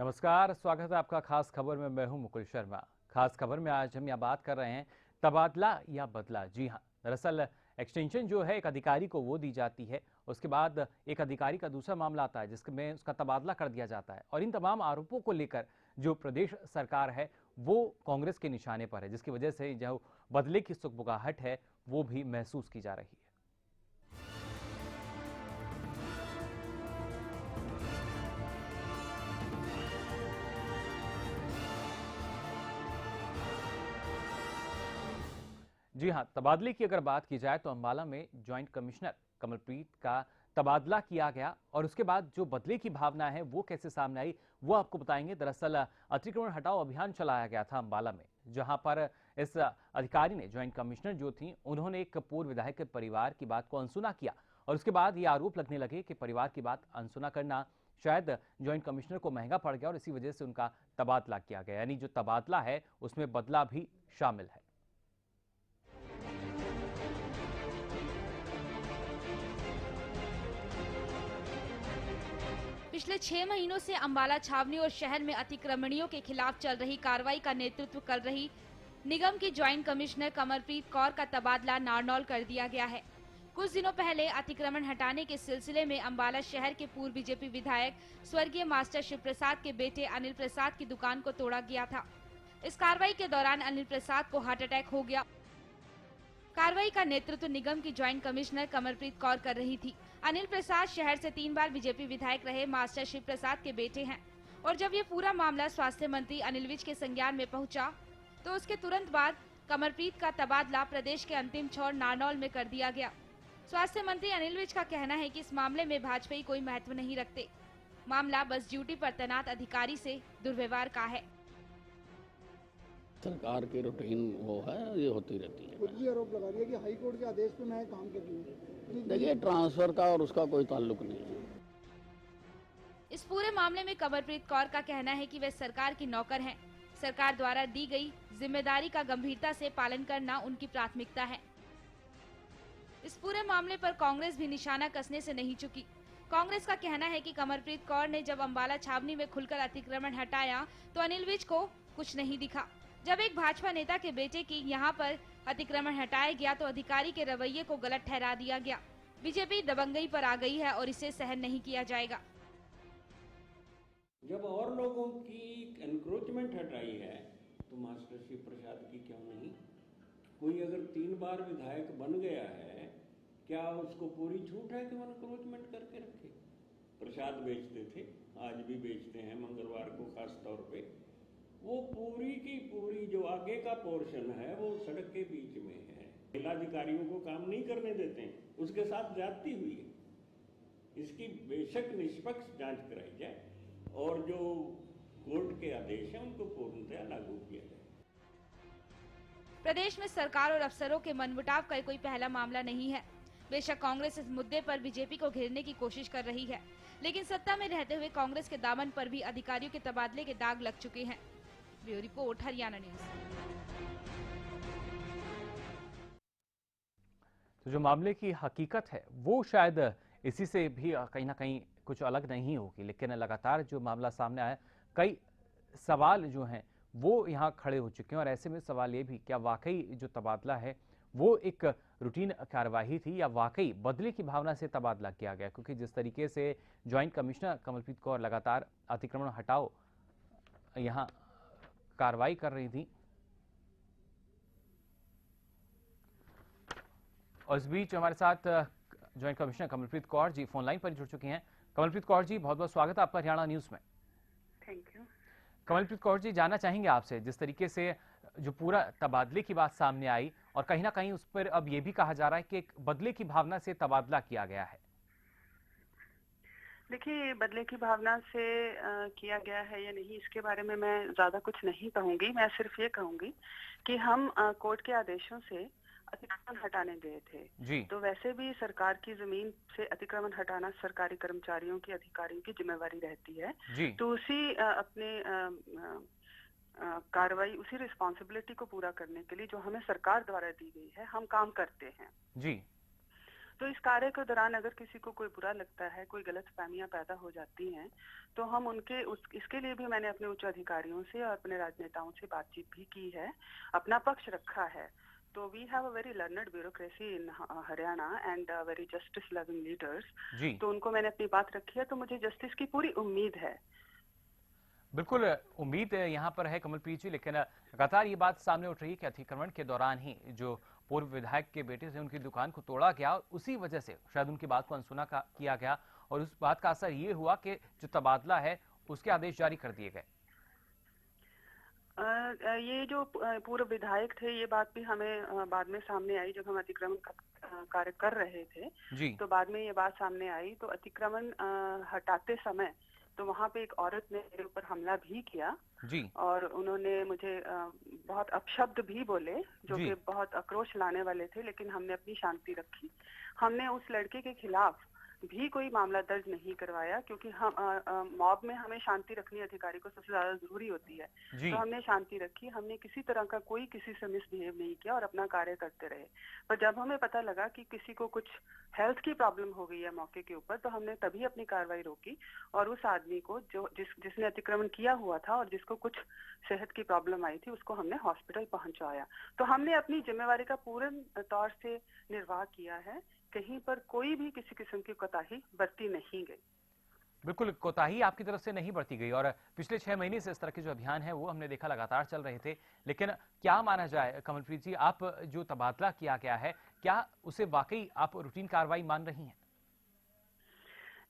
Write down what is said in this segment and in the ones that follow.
नमस्कार, स्वागत है आपका खास खबर में। मैं हूं मुकुल शर्मा। खास खबर में आज हम यहाँ बात कर रहे हैं तबादला या बदला। जी हां, दरअसल एक्सटेंशन जो है एक अधिकारी को वो दी जाती है, उसके बाद एक अधिकारी का दूसरा मामला आता है जिसमें उसका तबादला कर दिया जाता है। और इन तमाम आरोपों को लेकर जो प्रदेश सरकार है वो कांग्रेस के निशाने पर है, जिसकी वजह से जो बदले की सुगबुगाहट है वो भी महसूस की जा रही है। जी हां, तबादले की अगर बात की जाए तो अंबाला में ज्वाइंट कमिश्नर कमलप्रीत का तबादला किया गया और उसके बाद जो बदले की भावना है वो कैसे सामने आई वो आपको बताएंगे। दरअसल अतिक्रमण हटाओ अभियान चलाया गया था अंबाला में, जहां पर इस अधिकारी ने, ज्वाइंट कमिश्नर जो थी, उन्होंने एक पूर्व विधायक के परिवार की बात को अनसुना किया और उसके बाद ये आरोप लगने लगे कि परिवार की बात अनसुना करना शायद ज्वाइंट कमिश्नर को महंगा पड़ गया और इसी वजह से उनका तबादला किया गया। यानी जो तबादला है उसमें बदला भी शामिल है। पिछले 6 महीनों से अंबाला छावनी और शहर में अतिक्रमणियों के खिलाफ चल रही कार्रवाई का नेतृत्व कर रही निगम की ज्वाइंट कमिश्नर कमलप्रीत कौर का तबादला नारनौल कर दिया गया है। कुछ दिनों पहले अतिक्रमण हटाने के सिलसिले में अंबाला शहर के पूर्व बीजेपी विधायक स्वर्गीय मास्टर शिव प्रसाद के बेटे अनिल प्रसाद की दुकान को तोड़ा गया था। इस कार्रवाई के दौरान अनिल प्रसाद को हार्ट अटैक हो गया। कार्रवाई का नेतृत्व निगम की ज्वाइंट कमिश्नर कमलप्रीत कौर कर रही थी। अनिल प्रसाद शहर से 3 बार बीजेपी विधायक रहे मास्टर शिव प्रसाद के बेटे हैं और जब ये पूरा मामला स्वास्थ्य मंत्री अनिल विज के संज्ञान में पहुंचा तो उसके तुरंत बाद कमलप्रीत का तबादला प्रदेश के अंतिम छोर नारनौल में कर दिया गया। स्वास्थ्य मंत्री अनिल विज का कहना है कि इस मामले में भाजपा कोई महत्व नहीं रखते, मामला बस ड्यूटी पर तैनात अधिकारी से दुर्व्यवहार का है। सरकार की रूटीन वो है, ये होती रहती है। कुछ भी आरोप लगा रही है कि हाई कोर्ट के आदेश पे मैं काम कर रही हूँ। देखिए, ट्रांसफर का और उसका कोई ताल्लुक नहीं है। इस पूरे मामले में कमलप्रीत कौर का कहना है कि वे सरकार की नौकर हैं। सरकार द्वारा दी गई जिम्मेदारी का गंभीरता से पालन करना उनकी प्राथमिकता है। इस पूरे मामले पर कांग्रेस भी निशाना कसने से नहीं चुकी। कांग्रेस का कहना है कि कमलप्रीत कौर ने जब अंबाला छावनी में खुलकर अतिक्रमण हटाया तो अनिल विज को कुछ नहीं दिखा। जब एक भाजपा नेता के बेटे की यहाँ पर अतिक्रमण हटाया गया तो अधिकारी के रवैये को गलत ठहरा दिया गया। बीजेपी दबंगई पर आ गई है और इसे सहन नहीं किया जाएगा। जब और लोगों की एनक्रोचमेंट हटाई है तो मास्टर शिव प्रसाद की क्यों नहीं? कोई अगर 3 बार विधायक बन गया है, क्या उसको पूरी छूट है कि वो एनक्रोचमेंट करके रखे? प्रसाद बेचते थे, आज भी बेचते हैं, मंगलवार को खास तौर पे। वो पूरी की पूरी जो आगे का पोर्शन है वो सड़क के बीच में है। जिलाधिकारियों को काम नहीं करने देते हैं, उसके साथ ज्यादती हुई है। इसकी बेशक निष्पक्ष जांच कराई जाए और जो कोर्ट के आदेश हैं उनको पूर्णतया लागू किया जाए। प्रदेश में सरकार और अफसरों के मनमुटाव का कोई पहला मामला नहीं है। बेशक कांग्रेस इस मुद्दे पर बीजेपी को घेरने की कोशिश कर रही है, लेकिन सत्ता में रहते हुए कांग्रेस के दामन पर भी अधिकारियों के तबादले के दाग लग चुके हैं। Bureau report, Haryana news. तो जो मामले की हकीकत है वो शायद इसी से भी कहीं ना कहीं कुछ अलग नहीं होगी, लेकिन लगातार जो मामला सामने आया, कई सवाल जो हैं वो यहाँ खड़े हो चुके हैं। और ऐसे में सवाल ये भी, क्या वाकई जो तबादला है वो एक रूटीन कार्यवाही थी या वाकई बदले की भावना से तबादला किया गया? क्योंकि जिस तरीके से ज्वाइंट कमिश्नर कमलप्रीत कौर लगातार अतिक्रमण हटाओ यहाँ कार्रवाई कर रही थी, और इस बीच हमारे साथ ज्वाइंट कमिश्नर कमलप्रीत कौर जी फोन लाइन पर जुड़ चुकी हैं। कमलप्रीत कौर जी, बहुत बहुत स्वागत है आपका हरियाणा न्यूज में। Thank you. कमलप्रीत कौर जी, जानना चाहेंगे आपसे, जिस तरीके से जो पूरा तबादले की बात सामने आई और कहीं ना कहीं उस पर अब ये भी कहा जा रहा है कि एक बदले की भावना से तबादला किया गया है। देखिए, बदले की भावना से किया गया है या नहीं, इसके बारे में मैं ज्यादा कुछ नहीं कहूंगी। मैं सिर्फ ये कहूंगी कि हम कोर्ट के आदेशों से अतिक्रमण हटाने गए थे जी। तो वैसे भी सरकार की जमीन से अतिक्रमण हटाना सरकारी कर्मचारियों की, अधिकारियों की जिम्मेवारी रहती है जी। तो उसी अपने कार्रवाई, उसी रिस्पॉन्सिबिलिटी को पूरा करने के लिए जो हमें सरकार द्वारा दी गई है, हम काम करते हैं। जी। तो इस कार्य के दौरान अगर किसी को कोई बुरा लगता है, कोई गलतफहमियां पैदा हो जाती हैं, तो हम इसके लिए भी मैंने अपने उच्च अधिकारियों से और अपने राजनेताओं से बातचीत भी की है, अपना पक्ष रखा है। तो we have a very learned bureaucracy in Haryana and very justice loving leaders. तो उनको मैंने अपनी बात रखी है, तो मुझे जस्टिस की पूरी उम्मीद है। बिल्कुल उम्मीद यहाँ पर है कमलप्रीत जी, लेकिन लगातार ये बात सामने उठ रही है कि अतिक्रमण के दौरान ही जो पूर्व विधायक के बेटे से उनकी दुकान को तोड़ा गया और उसी वजह से शायद उनकी बात को अनसुना किया गया और उस बात का असर ये हुआ कि जो तबादला है उसके आदेश जारी कर दिए गए। ये जो पूर्व विधायक थे, ये बात भी हमें बाद में सामने आई जब हम अतिक्रमण का कार्य कर रहे थे जी। तो बाद में ये बात सामने आई। तो अतिक्रमण हटाते समय तो वहाँ पे एक औरत ने मेरे ऊपर हमला भी किया जी। और उन्होंने मुझे बहुत अपशब्द भी बोले जो कि बहुत आक्रोश लाने वाले थे, लेकिन हमने अपनी शांति रखी। हमने उस लड़के के खिलाफ भी कोई मामला दर्ज नहीं करवाया क्योंकि हम मॉब में हमें शांति रखनी अधिकारी को सबसे ज्यादा जरूरी होती है। तो हमने शांति रखी, हमने किसी तरह का कोई किसी से मिसबिहेव नहीं किया और अपना कार्य करते रहे। पर जब हमें पता लगा कि किसी को कुछ हेल्थ की प्रॉब्लम हो गई है मौके के ऊपर, तो हमने तभी अपनी कार्रवाई रोकी और उस आदमी को जिसने अतिक्रमण किया हुआ था और जिसको कुछ सेहत की प्रॉब्लम आई थी उसको हमने हॉस्पिटल पहुंचाया। तो हमने अपनी जिम्मेवारी का पूर्ण तौर से निर्वाह किया है, कहीं पर कोई भी किसी किस्म की कोताही बरती नहीं गई। बिल्कुल कोताही आपकी तरफ से नहीं बरती गई और पिछले 6 महीने से इस तरह के जो अभियान है वो हमने देखा लगातार चल रहे थे। लेकिन क्या माना जाए कमलप्रीत जी, आप जो तबादला किया गया है क्या उसे वाकई आप रूटीन कार्रवाई मान रही हैं?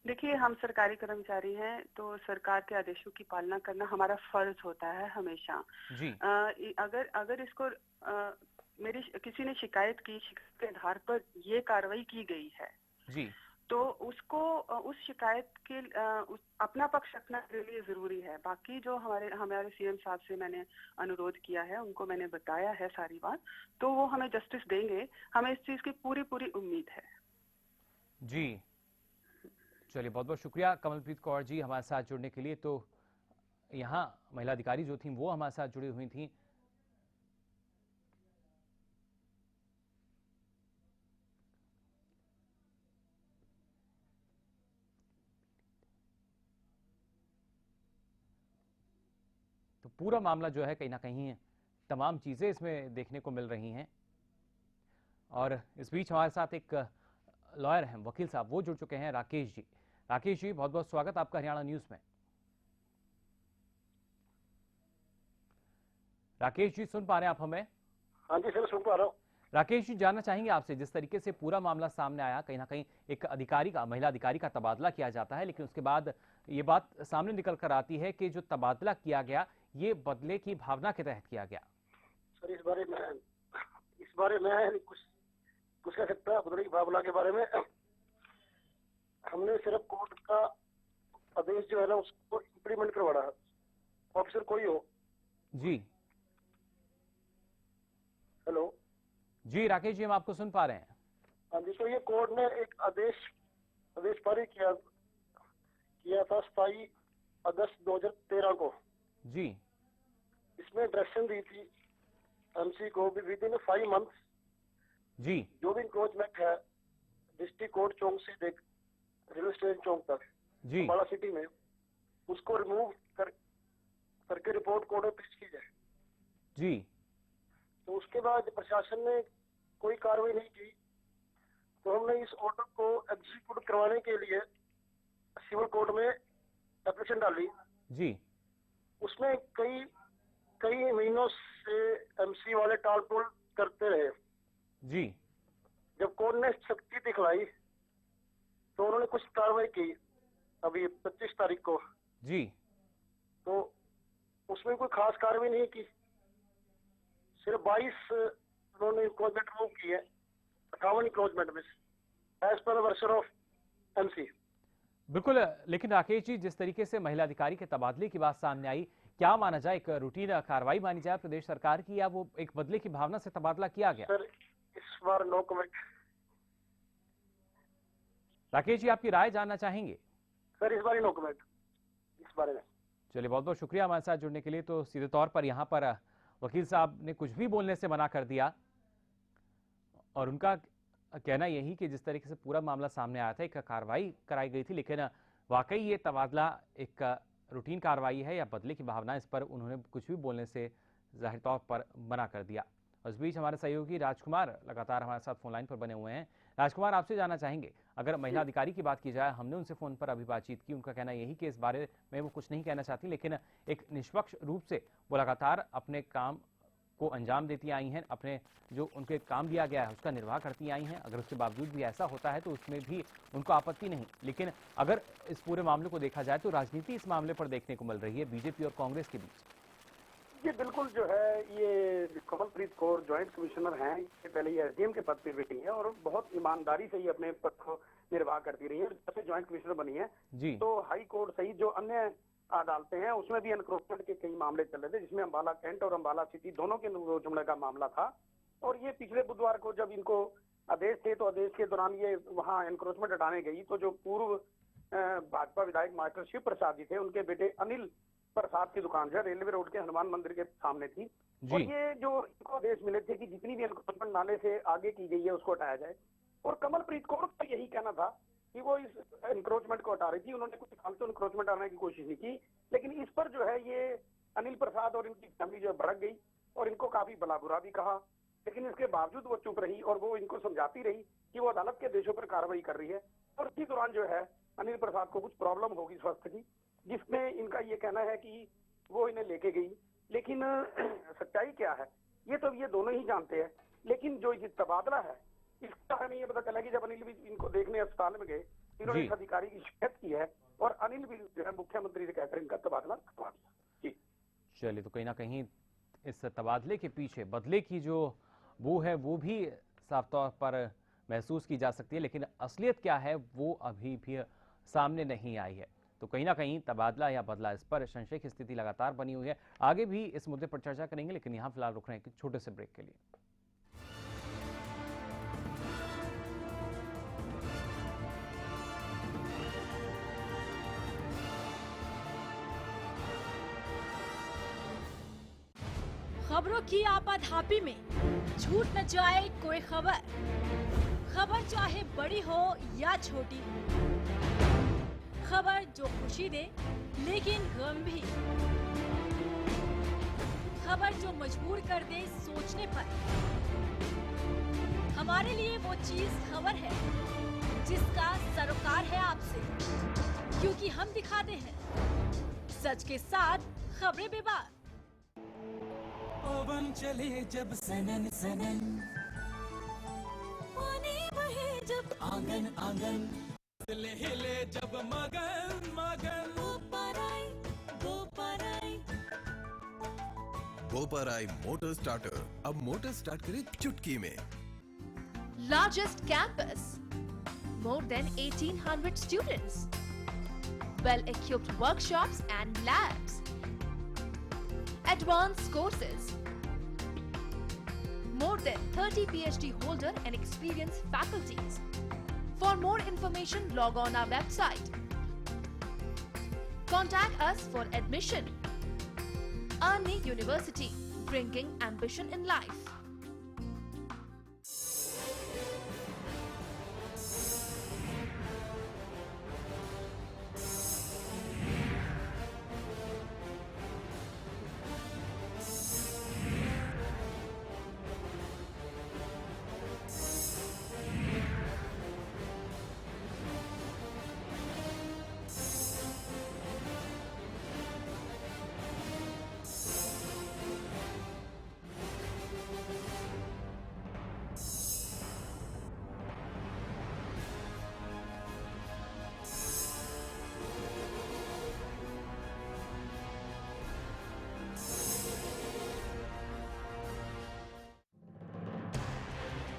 देखिए, हम सरकारी कर्मचारी हैं तो सरकार के आदेशों की पालना करना हमारा फर्ज होता है हमेशा जी। अगर इसको मेरी किसी ने शिकायत के आधार पर ये कार्रवाई की गई है जी, तो उसको उस शिकायत के अपना पक्ष रखना मेरे लिए जरूरी है। बाकी जो हमारे सीएम साहब से मैंने अनुरोध किया है, उनको मैंने बताया है सारी बात, तो वो हमें जस्टिस देंगे। हमें इस चीज की पूरी उम्मीद है। जी चलिए, बहुत बहुत शुक्रिया कमलप्रीत कौर जी हमारे साथ जुड़ने के लिए। तो यहाँ महिला अधिकारी जो थी वो हमारे साथ जुड़ी हुई थी। तो पूरा मामला जो है कहीं ना कहीं तमाम चीजें इसमें देखने को मिल रही हैं और इस बीच हमारे साथ एक लॉयर हैं, वकील साहब, वो जुड़ चुके हैं, राकेश जी। राकेश जी, बहुत बहुत स्वागत आपका हरियाणा न्यूज में। राकेश जी, सुन पा रहे हैं आप हमें? हाँ जी सर, सुन पा रहा हूँ। राकेश जी, जानना चाहेंगे आपसे, जिस तरीके से पूरा मामला सामने आया, कहीं ना कहीं एक अधिकारी का, महिला अधिकारी का तबादला किया जाता है, लेकिन उसके बाद ये बात सामने निकल कर आती है कि जो तबादला किया गया ये बदले की भावना के तहत किया गया। सर इस बारे में कुछ कह सकता है बदले की भावना के बारे में। हमने सिर्फ कोर्ट का आदेश जो है ना उसको इम्प्लीमेंट करवाना है, ऑफिसर कोई हो। जी हेलो जी राकेश जी, हम आपको सुन पा रहे हैं। हाँ जी, तो ये कोर्ट ने एक आदेश पारित किया था 27 अगस्त 2013 को। जी। इसमें डायरेक्शन दी थी एमसी को भी विद इन 5 मंथ्स जी जो भी इंक्रोचमेंट है डिस्ट्रिक्ट कोर्ट चौक से देख रेलवे स्टेशन चौक तक जी अम्बाला सिटी में, उसको रिमूव करके रिपोर्ट कोर्ट में पेश की जाए। जी। तो उसके बाद प्रशासन ने कोई कार्रवाई नहीं की, तो हमने इस ऑर्डर को एग्जीक्यूट करवाने के लिए सिविल कोर्ट में एप्लीकेशन डाली। जी। उसमें कई महीनों से एमसी वाले टालटोल करते रहे। जी। जब कोर्ट ने सख्ती दिखलाई तो उन्होंने कुछ कार्रवाई की अभी 25 तारीख को। जी। तो उसमें कोई खास कार्रवाई नहीं की, सिर्फ 22 उन्होंने इंक्रोचमेंट रिमूव की है 58 इंक्रोचमेंट में as per version of MC. बिल्कुल, लेकिन राकेश जी, जिस तरीके से महिला अधिकारी के तबादले की बात सामने आई, क्या माना जाए, एक रूटीन कार्रवाई मानी जाए प्रदेश सरकार की, या वो एक बदले की भावना से तबादला किया गया? सर इस बार नो कमेंट। राकेश जी, आपकी राय जानना चाहेंगे? सर इस बार नो कमेंट इस बारे में। चलिए, बहुत बहुत शुक्रिया हमारे साथ जुड़ने के लिए। तो सीधे तौर पर यहाँ पर वकील साहब ने कुछ भी बोलने से मना कर दिया और उनका कहना यही कि जिस तरीके से पूरा मामला सामने आया था, एक कार्रवाई कराई गई थी, लेकिन वाकई ये तबादला एक रूटीन कार्रवाई है या बदले की भावना, इस पर उन्होंने कुछ भी बोलने से जाहिर तौर पर मना कर दिया। इस बीच हमारे सहयोगी राजकुमार लगातार हमारे साथ फोन लाइन पर बने हुए हैं। राजकुमार, आपसे जानना चाहेंगे, अगर महिला अधिकारी की बात की जाए, हमने उनसे फोन पर अभी बातचीत की, उनका कहना यही कि इस बारे में वो कुछ नहीं कहना चाहती, लेकिन एक निष्पक्ष रूप से वो लगातार अपने काम को अंजाम देती आई हैं, अपने जो उनके काम दिया गया है उसका निर्वाह करती आई हैं। अगर उसके बावजूद भी ऐसा होता है तो उसमें भी उनको आपत्ति नहीं, लेकिन अगर इस पूरे मामले को देखा जाए तो राजनीति इस मामले पर देखने को मिल रही है बीजेपी और कांग्रेस के बीच। ये बिल्कुल जो है, ये कमलप्रीत कौर ज्वाइंट कमिश्नर हैं, इससे पहले ये एसडीएम के पद पर बैठी हैं और बहुत ईमानदारी से ये अपने पद को निर्वाह करती रही है। जब से ज्वाइंट कमिश्नर बनी है जी, तो हाई कोर्ट सहित जो अन्य अदालतें हैं उसमें भी एनक्रोचमेंट के कई मामले चल रहे थे, जिसमें अंबाला कैंट और अंबाला सिटी दोनों के एनक्रोचमेंट का मामला था। और ये पिछले बुधवार को जब इनको आदेश थे, तो आदेश के दौरान ये वहाँ एनक्रोचमेंट हटाने गई, तो जो पूर्व भाजपा विधायक मास्टर शिव प्रसाद जी थे, उनके बेटे अनिल प्रसाद की दुकान जो है रेलवे रोड के हनुमान मंदिर के सामने थी। और ये जो इनको आदेश मिले थे कि जितनी भी एनक्रोचमेंट नाले से आगे की गई है उसको हटाया जाए, और कमलप्रीत कौर का यही कहना था कि वो इस एनक्रोचमेंट को हटा रही थी। उन्होंने कुछ साल से एनक्रोचमेंट हटाने की कोशिश नहीं की, लेकिन इस पर जो है ये अनिल प्रसाद और इनकी फैमिली जो है भड़क गई और इनको काफी भला बुरा भी कहा, लेकिन इसके बावजूद वो चुप रही और वो इनको समझाती रही कि वो अदालत के आदेशों पर कार्रवाई कर रही है। और इसी दौरान जो है अनिल प्रसाद को कुछ प्रॉब्लम होगी स्वास्थ्य की, जिसमें इनका ये कहना है कि वो इन्हें लेके गई। लेकिन सच्चाई क्या है ये तो ये दोनों ही जानते हैं, लेकिन जो ये तबादला है इसका हमें ये पता चला कि जब अनिल भी इनको देखने अस्पताल में गए, इन्होंने इस अधिकारी की शिकायत की है और अनिल भी जो है मुख्यमंत्री से कहकर इनका तबादला करवा दिया। जी चलिए, तो कहीं ना कहीं इस तबादले के पीछे बदले की जो वो है वो भी साफ तौर पर महसूस की जा सकती है, लेकिन असलियत क्या है वो अभी भी सामने नहीं आई है। तो कहीं ना कहीं तबादला या बदला, इस पर संशय की स्थिति लगातार बनी हुई है। आगे भी इस मुद्दे पर चर्चा करेंगे, लेकिन यहाँ फिलहाल रुक रहे हैं एक छोटे से ब्रेक के लिए। खबरों की आपाधापी में छूट न जाए कोई खबर, खबर चाहे बड़ी हो या छोटी, खबर जो खुशी दे लेकिन गम भी, खबर जो मजबूर कर दे सोचने पर। हमारे लिए वो चीज खबर है जिसका सरोकार है आपसे, क्योंकि हम दिखाते हैं सच के साथ खबरें बेबाक। पवन चले जब सनन सनन, पानी बहे जब आंगन आंगन, हिले हिले जब मगन मगन, बोपराई मोटर स्टार्टर अब मोटर स्टार्ट करे चुटकी में। Largest campus, more than 1800 students, well-equipped workshops and labs, advanced courses, more than 30 PhD holder and experienced faculties. For more information, log on our website. Contact us for admission. Arni University, bringing ambition in life.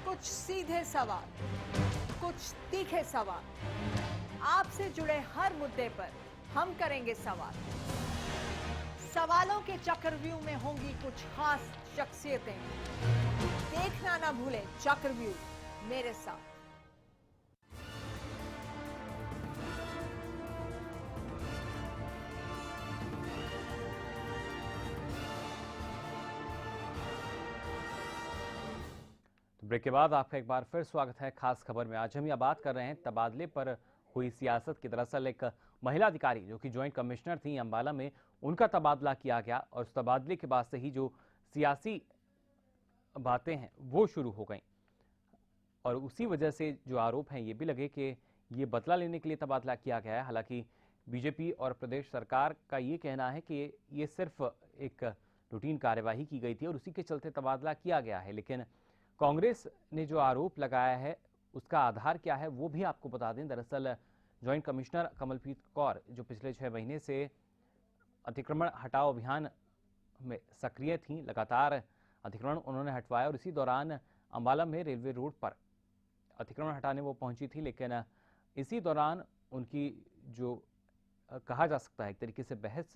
कुछ सीधे सवाल, कुछ तीखे सवाल, आपसे जुड़े हर मुद्दे पर हम करेंगे सवाल। सवालों के चक्रव्यूह में होंगी कुछ खास शख्सियतें। देखना ना भूलें चक्रव्यूह मेरे साथ। ब्रेक के बाद आपका एक बार फिर स्वागत है खास खबर में। आज हम यह बात कर रहे हैं तबादले पर हुई सियासत की। दरअसल एक महिला अधिकारी जो कि ज्वाइंट कमिश्नर थी अंबाला में, उनका तबादला किया गया और उस तबादले के बाद से ही जो सियासी बातें हैं वो शुरू हो गई और उसी वजह से जो आरोप हैं ये भी लगे कि ये बदला लेने के लिए तबादला किया गया है। हालांकि बीजेपी और प्रदेश सरकार का ये कहना है कि ये सिर्फ एक रूटीन कार्यवाही की गई थी और उसी के चलते तबादला किया गया है। लेकिन कांग्रेस ने जो आरोप लगाया है उसका आधार क्या है वो भी आपको बता दें। दरअसल ज्वाइंट कमिश्नर कमलप्रीत कौर जो पिछले 6 महीने से अतिक्रमण हटाओ अभियान में सक्रिय थी, लगातार अतिक्रमण उन्होंने हटवाया और इसी दौरान अंबाला में रेलवे रोड पर अतिक्रमण हटाने वो पहुंची थी। लेकिन इसी दौरान उनकी जो कहा जा सकता है एक तरीके से बहस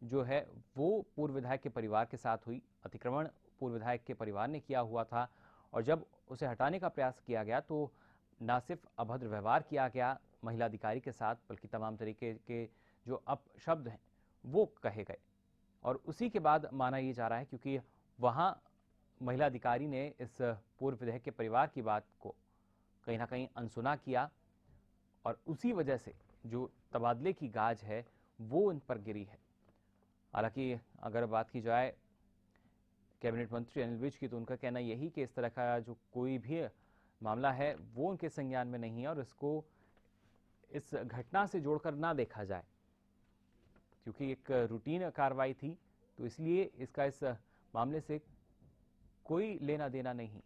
जो है वो पूर्व विधायक के परिवार के साथ हुई। अतिक्रमण पूर्व विधायक के परिवार ने किया हुआ था और जब उसे हटाने का प्रयास किया गया तो न सिर्फ अभद्र व्यवहार किया गया महिला अधिकारी के साथ, बल्कि तमाम तरीके के जो अपशब्द हैं वो कहे गए। और उसी के बाद माना ये जा रहा है क्योंकि वहाँ महिला अधिकारी ने इस पूर्व विधायक के परिवार की बात को कहीं ना कहीं अनसुना किया और उसी वजह से जो तबादले की गाज है वो इन पर गिरी है। हालांकि अगर बात की जाए कैबिनेट मंत्री अनिल विज की तो उनका कहना यही कि इस तरह का जो कोई भी मामला है वो उनके संज्ञान में नहीं है और इसको इस घटना से जोड़कर ना देखा जाए क्योंकि एक रूटीन कार्रवाई थी, तो इसलिए इसका इस मामले से कोई लेना देना नहीं।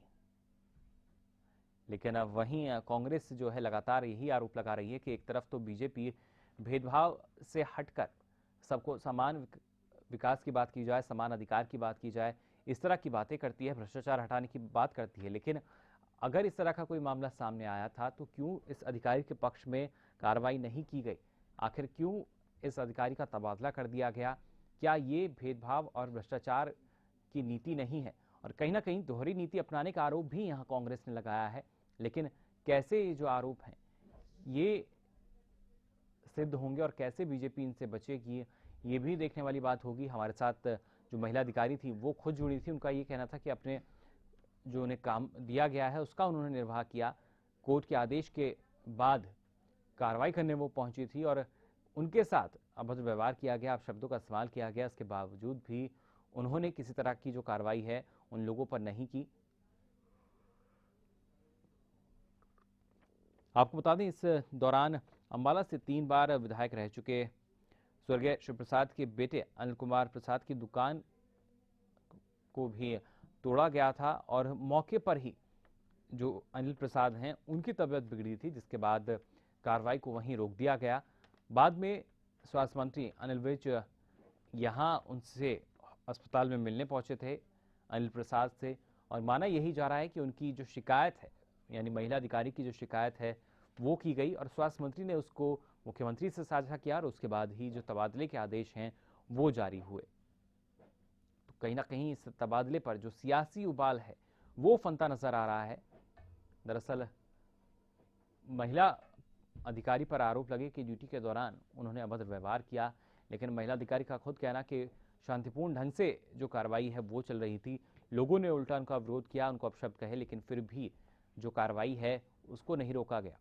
लेकिन अब वहीं कांग्रेस जो है लगातार यही आरोप लगा रही है कि एक तरफ तो बीजेपी भेदभाव से हटकर सबको समान विकास की बात की जाए, समान अधिकार की बात की जाए, इस तरह की बातें करती है, भ्रष्टाचार हटाने की बात करती है। लेकिन अगर इस तरह का कोई मामला सामने आया था तो क्यों इस अधिकारी के पक्ष में कार्रवाई नहीं की गई? आखिर क्यों इस अधिकारी का तबादला कर दिया गया? क्या ये भेदभाव और भ्रष्टाचार की नीति नहीं है? और कहीं ना कहीं दोहरी नीति अपनाने का आरोप भी यहाँ कांग्रेस ने लगाया है। लेकिन कैसे ये जो आरोप हैं ये सिद्ध होंगे और कैसे बीजेपी इनसे बचेगी ये भी देखने वाली बात होगी। हमारे साथ जो महिला अधिकारी थी वो खुद जुड़ी थी, उनका ये कहना था कि अपने जो उन्हें काम दिया गया है उसका उन्होंने निर्वाह किया। कोर्ट के आदेश के बाद कार्रवाई करने वो पहुंची थी और उनके साथ अभद्र व्यवहार किया गया, शब्दों का इस्तेमाल किया गया। इसके बावजूद भी उन्होंने किसी तरह की जो कार्रवाई है उन लोगों पर नहीं की। आपको बता दें इस दौरान अंबाला से 3 बार विधायक रह चुके स्वर्गीय शिव प्रसाद के बेटे अनिल कुमार प्रसाद की दुकान को भी तोड़ा गया था और मौके पर ही जो अनिल प्रसाद हैं उनकी तबीयत बिगड़ी थी, जिसके बाद कार्रवाई को वहीं रोक दिया गया। बाद में स्वास्थ्य मंत्री अनिल विज यहाँ उनसे अस्पताल में मिलने पहुंचे थे अनिल प्रसाद से और माना यही जा रहा है कि उनकी जो शिकायत है यानी महिला अधिकारी की जो शिकायत है वो की गई और स्वास्थ्य मंत्री ने उसको मुख्यमंत्री से साझा किया और उसके बाद ही जो तबादले के आदेश हैं वो जारी हुए। तो कहीं ना कहीं इस तबादले पर जो सियासी उबाल है वो फनता नजर आ रहा है। दरअसल महिला अधिकारी पर आरोप लगे कि ड्यूटी के दौरान उन्होंने अभद्र व्यवहार किया, लेकिन महिला अधिकारी का खुद कहना कि शांतिपूर्ण ढंग से जो कार्रवाई है वो चल रही थी। लोगों ने उल्टा उनका विरोध किया, उनको अपशब्द कहे, लेकिन फिर भी जो कार्रवाई है उसको नहीं रोका गया।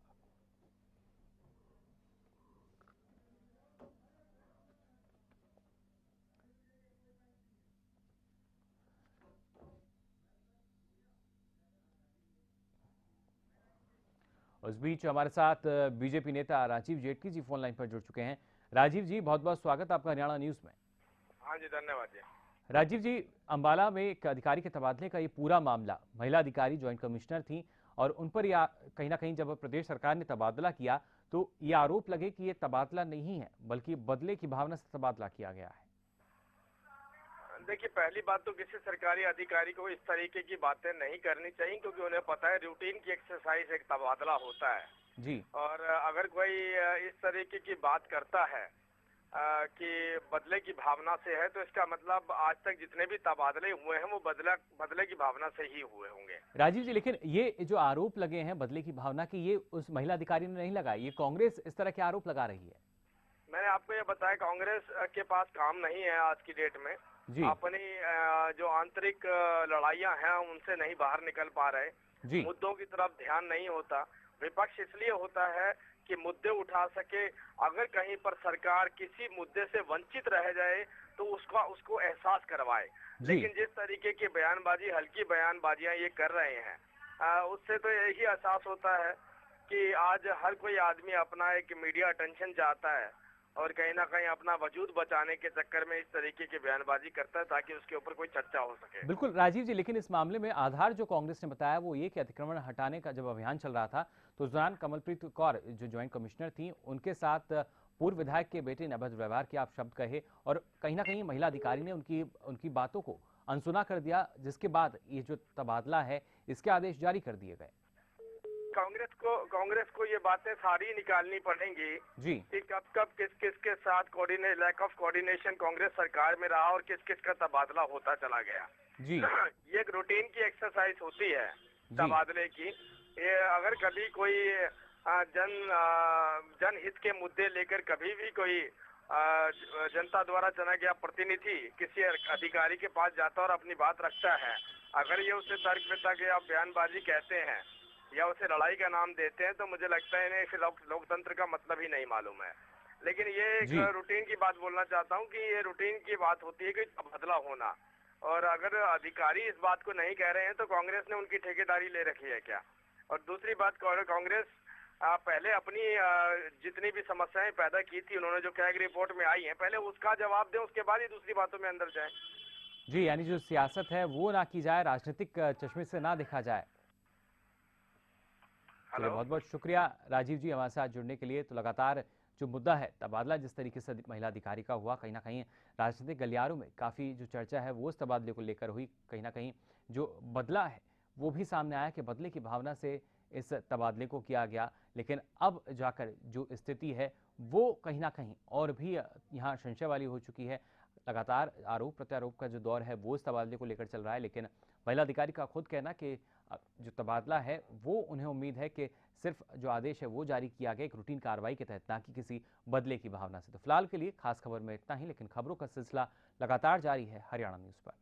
उस बीच हमारे साथ बीजेपी नेता राजीव जेटली जी फोन लाइन पर जुड़ चुके हैं। राजीव जी, बहुत बहुत स्वागत आपका हरियाणा न्यूज में। हाँ जी, धन्यवाद जी। राजीव जी, अंबाला में एक अधिकारी के तबादले का ये पूरा मामला, महिला अधिकारी ज्वाइंट कमिश्नर थी और उन पर या कहीं ना कहीं जब प्रदेश सरकार ने तबादला किया तो ये आरोप लगे कि ये तबादला नहीं है बल्कि बदले की भावना से तबादला किया गया है। देखिए, पहली बात तो किसी सरकारी अधिकारी को इस तरीके की बातें नहीं करनी चाहिए क्योंकि उन्हें पता है रूटीन की एक्सरसाइज एक तबादला होता है जी। और अगर कोई इस तरीके की बात करता है कि बदले की भावना से है तो इसका मतलब आज तक जितने भी तबादले हुए हैं वो बदले की भावना से ही हुए होंगे। राजीव जी, लेकिन ये जो आरोप लगे हैं बदले की भावना की, ये उस महिला अधिकारी ने नहीं लगाई, ये कांग्रेस इस तरह के आरोप लगा रही है। मैंने आपको ये बताया, कांग्रेस के पास काम नहीं है आज की डेट में अपनी जो आंतरिक लड़ाइयां हैं उनसे नहीं बाहर निकल पा रहे, मुद्दों की तरफ ध्यान नहीं होता। विपक्ष इसलिए होता है कि मुद्दे उठा सके, अगर कहीं पर सरकार किसी मुद्दे से वंचित रह जाए तो उसको एहसास करवाए। लेकिन जिस तरीके की बयानबाजी, हल्की बयानबाजियां ये कर रहे हैं, उससे तो यही एहसास होता है कि आज हर कोई आदमी अपना एक मीडिया अटेंशन चाहता है और कहीं ना कहीं अपना वजूद बचाने के चक्कर में इस तरीके की बयानबाजी करता है ताकि उसके ऊपर कोई चर्चा हो सके। बिल्कुल राजीव जी, लेकिन इस मामले में आधार जो कांग्रेस ने बताया वो ये कि अतिक्रमण हटाने का जब अभियान चल रहा था तो उस दौरान कमलप्रीत कौर जो ज्वाइंट कमिश्नर थी उनके साथ पूर्व विधायक के बेटे ने अभद्र व्यवहार के आप शब्द कहे और कहीं ना कहीं महिला अधिकारी ने उनकी बातों को अनसुना कर दिया, जिसके बाद ये जो तबादला है इसके आदेश जारी कर दिए गए। कांग्रेस को ये बातें सारी निकालनी पड़ेंगी कि कब किस के साथ लैक ऑफ कोऑर्डिनेशन कांग्रेस सरकार में रहा और किस का तबादला होता चला गया। ये एक रूटीन की एक्सरसाइज होती है तबादले की। ये अगर कभी कोई जनहित के मुद्दे लेकर कभी भी कोई जनता द्वारा चुना गया प्रतिनिधि किसी अधिकारी के पास जाता और अपनी बात रखता है, अगर ये उसे तर्क में तक या बयानबाजी कहते हैं या उसे लड़ाई का नाम देते हैं तो मुझे लगता है इन्हें लोकतंत्र का मतलब ही नहीं मालूम है। लेकिन ये एक रूटीन की बात बोलना चाहता हूँ कि ये रूटीन की बात होती है कि तबादला होना, और अगर अधिकारी इस बात को नहीं कह रहे हैं तो कांग्रेस ने उनकी ठेकेदारी ले रखी है क्या? और दूसरी बात, कांग्रेस पहले अपनी जितनी भी समस्याएं पैदा की थी उन्होंने जो कैग रिपोर्ट में आई है, पहले उसका जवाब दें, उसके बाद ही दूसरी बातों में अंदर जाए। जी, यानी जो सियासत है वो ना की जाए, राजनीतिक चश्मे से ना देखा जाए। बहुत बहुत शुक्रिया राजीव जी हमारे साथ जुड़ने के लिए। तो लगातार जो मुद्दा है तबादला जिस तरीके से महिला अधिकारी का हुआ, कहीं ना कहीं राजनीतिक गलियारों में काफ़ी जो चर्चा है वो उस तबादले को लेकर हुई। कहीं ना कहीं जो बदला है वो भी सामने आया कि बदले की भावना से इस तबादले को किया गया, लेकिन अब जाकर जो स्थिति है वो कहीं ना कहीं और भी यहाँ संशय वाली हो चुकी है। लगातार आरोप प्रत्यारोप का जो दौर है वो इस तबादले को लेकर चल रहा है, लेकिन महिला अधिकारी का खुद कहना कि जो तबादला है वो उन्हें उम्मीद है कि सिर्फ जो आदेश है वो जारी किया गया एक रूटीन कार्रवाई के तहत, ना कि किसी बदले की भावना से। तो फिलहाल के लिए खास खबर में इतना ही, लेकिन खबरों का सिलसिला लगातार जारी है हरियाणा न्यूज़ पर।